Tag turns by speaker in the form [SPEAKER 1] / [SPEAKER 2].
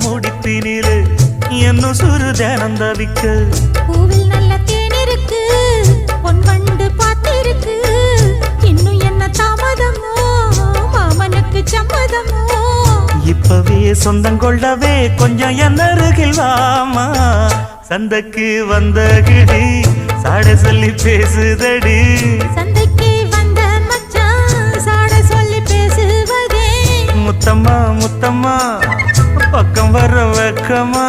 [SPEAKER 1] முடிப்பினிலே என்ன சுரு தினம் தவிக்க
[SPEAKER 2] பூவில் நல்ல தேன் இருக்கு பொன் வண்டு பார்த்திருக்கு இன்னும் என்ன தாமதமோ மாமனுக்கு சம்மதமோ
[SPEAKER 1] இப்பவே சொந்தம் கொள்ளவே கொஞ்சம் என்ன அருகில் வாமா சந்தைக்கு வந்த கிடி சாட சொல்லி பேசுதடி
[SPEAKER 2] சந்தைக்கு வந்த மச்சான் சாட சொல்லி பேசுவதே
[SPEAKER 1] முத்தம்மா முத்தம்மா பக்கம் வர வெக்கமா